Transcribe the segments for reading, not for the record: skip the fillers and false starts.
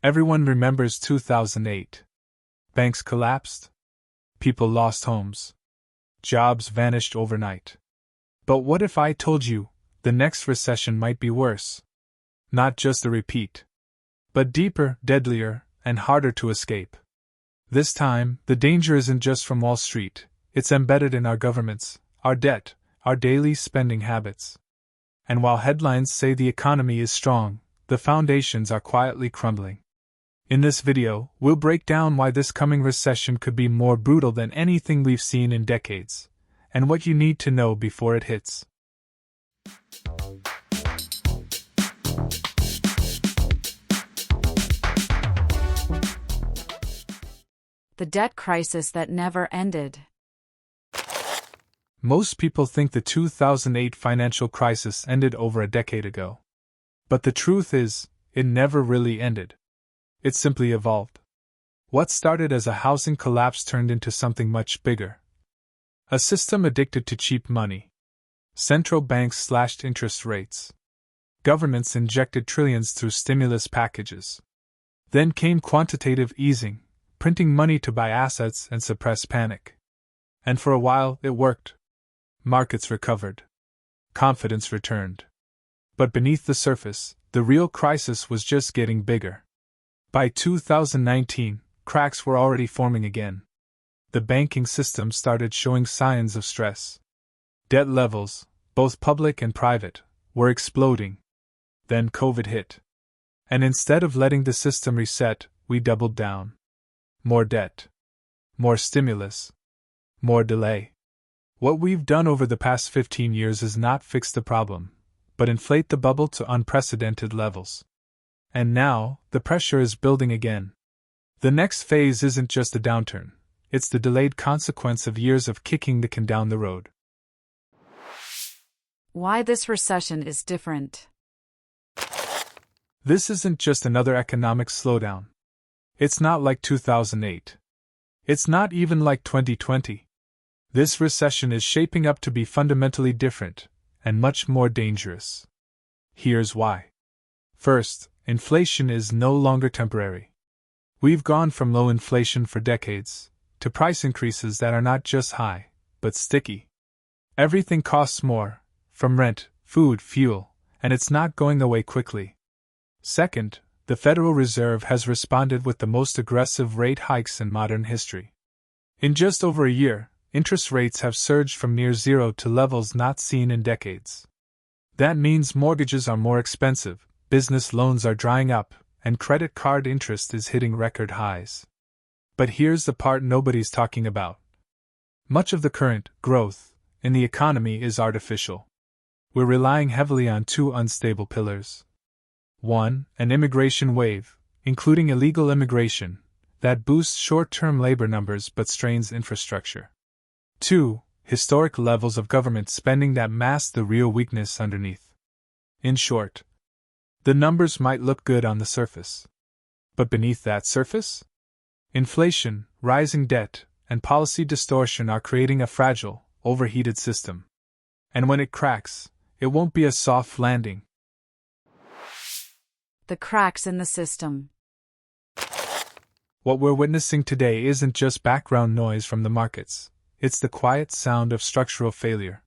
Everyone remembers 2008. Banks collapsed. People lost homes. Jobs vanished overnight. But what if I told you the next recession might be worse? Not just a repeat, but deeper, deadlier, and harder to escape. This time, the danger isn't just from Wall Street, it's embedded in our governments, our debt, our daily spending habits. And while headlines say the economy is strong, the foundations are quietly crumbling. In this video, we'll break down why this coming recession could be more brutal than anything we've seen in decades, and what you need to know before it hits. The debt crisis that never ended. Most people think the 2008 financial crisis ended over a decade ago. But the truth is, it never really ended. It simply evolved. What started as a housing collapse turned into something much bigger. A system addicted to cheap money. Central banks slashed interest rates. Governments injected trillions through stimulus packages. Then came quantitative easing, printing money to buy assets and suppress panic. And for a while, it worked. Markets recovered. Confidence returned. But beneath the surface, the real crisis was just getting bigger. By 2019, cracks were already forming again. The banking system started showing signs of stress. Debt levels, both public and private, were exploding. Then COVID hit. And instead of letting the system reset, we doubled down. More debt. More stimulus. More delay. What we've done over the past 15 years is not fix the problem, but inflate the bubble to unprecedented levels. And now, the pressure is building again. The next phase isn't just a downturn, it's the delayed consequence of years of kicking the can down the road. Why this recession is different. This isn't just another economic slowdown. It's not like 2008. It's not even like 2020. This recession is shaping up to be fundamentally different, and much more dangerous. Here's why. First, inflation is no longer temporary. We've gone from low inflation for decades, to price increases that are not just high, but sticky. Everything costs more, from rent, food, fuel, and it's not going away quickly. Second, the Federal Reserve has responded with the most aggressive rate hikes in modern history. In just over a year, interest rates have surged from near zero to levels not seen in decades. That means mortgages are more expensive, business loans are drying up, and credit card interest is hitting record highs. But here's the part nobody's talking about. Much of the current growth in the economy is artificial. We're relying heavily on two unstable pillars. One, an immigration wave, including illegal immigration, that boosts short-term labor numbers but strains infrastructure. Two, historic levels of government spending that mask the real weakness underneath. In short, the numbers might look good on the surface. But beneath that surface? Inflation, rising debt, and policy distortion are creating a fragile, overheated system. And when it cracks, it won't be a soft landing. The cracks in the system. What we're witnessing today isn't just background noise from the markets, it's the quiet sound of structural failure.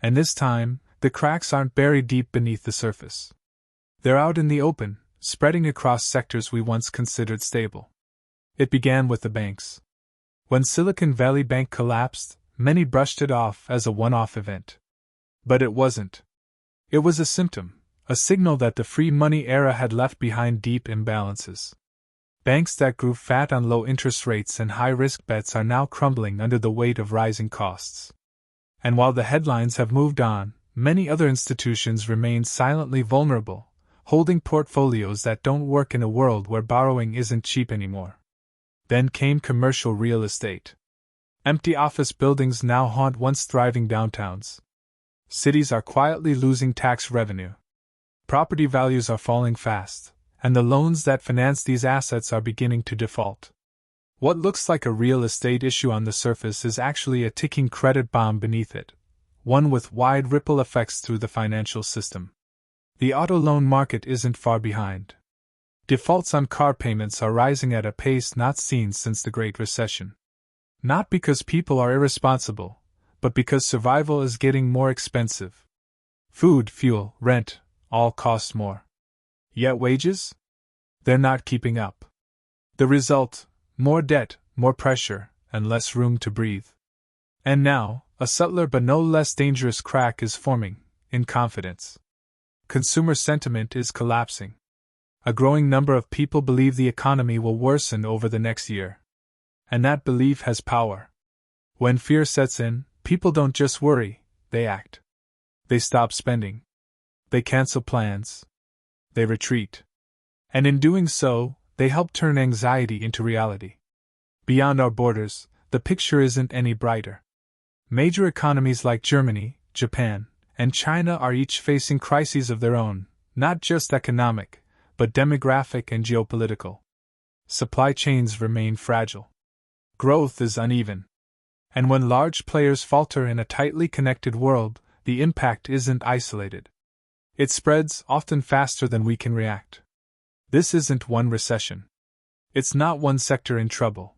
And this time, the cracks aren't buried deep beneath the surface. They're out in the open, spreading across sectors we once considered stable. It began with the banks. When Silicon Valley Bank collapsed, many brushed it off as a one-off event. But it wasn't. It was a symptom. A signal that the free money era had left behind deep imbalances. Banks that grew fat on low interest rates and high-risk bets are now crumbling under the weight of rising costs. And while the headlines have moved on, many other institutions remain silently vulnerable, holding portfolios that don't work in a world where borrowing isn't cheap anymore. Then came commercial real estate. Empty office buildings now haunt once thriving downtowns. Cities are quietly losing tax revenue. Property values are falling fast, and the loans that finance these assets are beginning to default. What looks like a real estate issue on the surface is actually a ticking credit bomb beneath it, one with wide ripple effects through the financial system. The auto loan market isn't far behind. Defaults on car payments are rising at a pace not seen since the Great Recession. Not because people are irresponsible, but because survival is getting more expensive. Food, fuel, rent, all cost more. Yet wages? They're not keeping up. The result: more debt, more pressure, and less room to breathe. And now, a subtler but no less dangerous crack is forming: in confidence. Consumer sentiment is collapsing. A growing number of people believe the economy will worsen over the next year. And that belief has power. When fear sets in, people don't just worry, they act. They stop spending. They cancel plans. They retreat. And in doing so, they help turn anxiety into reality. Beyond our borders, the picture isn't any brighter. Major economies like Germany, Japan, and China are each facing crises of their own, not just economic, but demographic and geopolitical. Supply chains remain fragile. Growth is uneven. And when large players falter in a tightly connected world, the impact isn't isolated. It spreads, often faster than we can react. This isn't one recession. It's not one sector in trouble.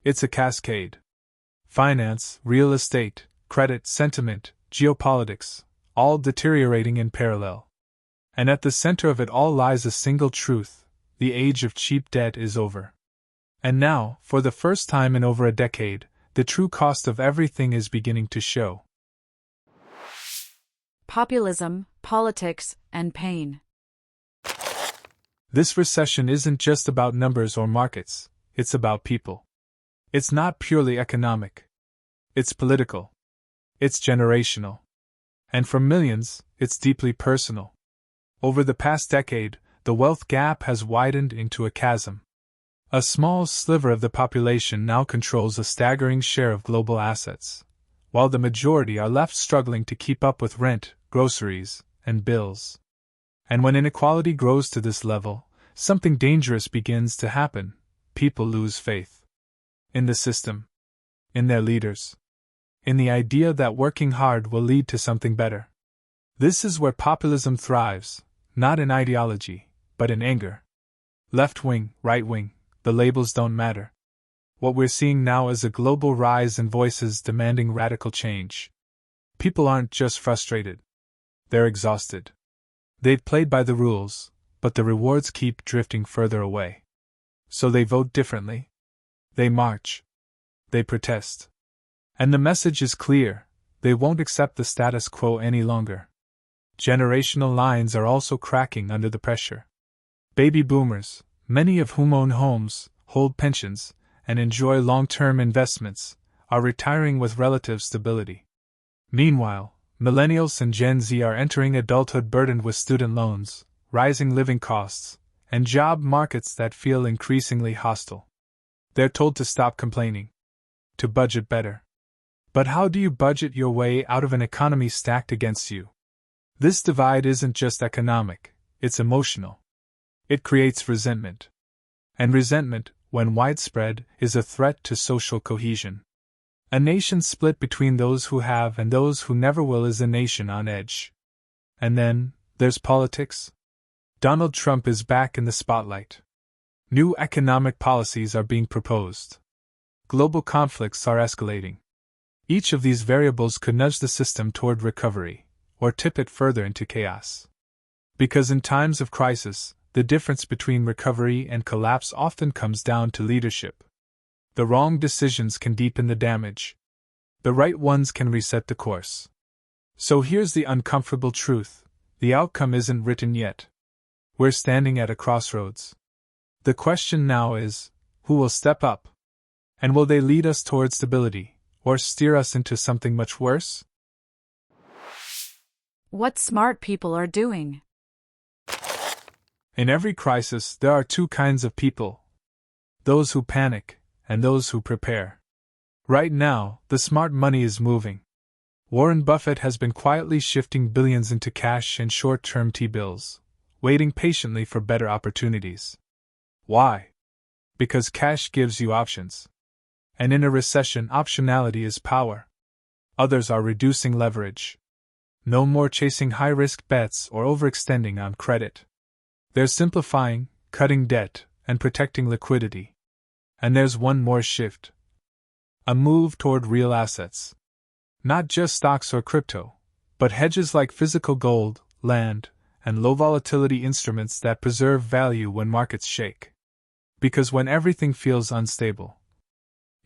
It's a cascade. Finance, real estate, credit, sentiment, geopolitics, all deteriorating in parallel. And at the center of it all lies a single truth: the age of cheap debt is over. And now, for the first time in over a decade, the true cost of everything is beginning to show. Populism, politics, and pain. This recession isn't just about numbers or markets, it's about people. It's not purely economic. It's political. It's generational. And for millions, it's deeply personal. Over the past decade, the wealth gap has widened into a chasm. A small sliver of the population now controls a staggering share of global assets, while the majority are left struggling to keep up with rent, groceries, and bills. And when inequality grows to this level, something dangerous begins to happen. People lose faith in the system, in their leaders, in the idea that working hard will lead to something better. This is where populism thrives, not in ideology, but in anger. Left wing, right wing, the labels don't matter. What we're seeing now is a global rise in voices demanding radical change. People aren't just frustrated. They're exhausted. They've played by the rules, but the rewards keep drifting further away. So they vote differently. They march. They protest. And the message is clear: they won't accept the status quo any longer. Generational lines are also cracking under the pressure. Baby boomers, many of whom own homes, hold pensions, and enjoy long-term investments, are retiring with relative stability. Meanwhile, millennials and Gen Z are entering adulthood burdened with student loans, rising living costs, and job markets that feel increasingly hostile. They're told to stop complaining, to budget better. But how do you budget your way out of an economy stacked against you? This divide isn't just economic, it's emotional. It creates resentment. And resentment, when widespread, is a threat to social cohesion. A nation split between those who have and those who never will is a nation on edge. And then, there's politics. Donald Trump is back in the spotlight. New economic policies are being proposed. Global conflicts are escalating. Each of these variables could nudge the system toward recovery, or tip it further into chaos. Because in times of crisis, the difference between recovery and collapse often comes down to leadership. The wrong decisions can deepen the damage. The right ones can reset the course. So here's the uncomfortable truth: the outcome isn't written yet. We're standing at a crossroads. The question now is, who will step up? And will they lead us toward stability, or steer us into something much worse? What smart people are doing. In every crisis, there are two kinds of people: those who panic, and those who prepare. Right now, the smart money is moving. Warren Buffett has been quietly shifting billions into cash and short-term T-bills, waiting patiently for better opportunities. Why? Because cash gives you options. And in a recession, optionality is power. Others are reducing leverage. No more chasing high-risk bets or overextending on credit. They're simplifying, cutting debt, and protecting liquidity. And there's one more shift: a move toward real assets. Not just stocks or crypto, but hedges like physical gold, land, and low volatility instruments that preserve value when markets shake. Because when everything feels unstable,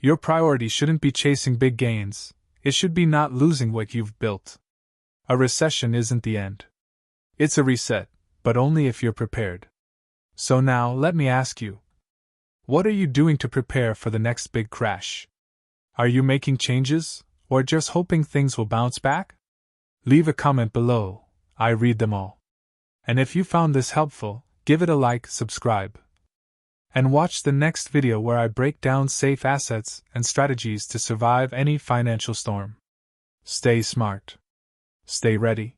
your priority shouldn't be chasing big gains, it should be not losing what you've built. A recession isn't the end. It's a reset, but only if you're prepared. So now let me ask you, what are you doing to prepare for the next big crash? Are you making changes, or just hoping things will bounce back? Leave a comment below, I read them all. And if you found this helpful, give it a like, subscribe, and watch the next video where I break down safe assets and strategies to survive any financial storm. Stay smart. Stay ready.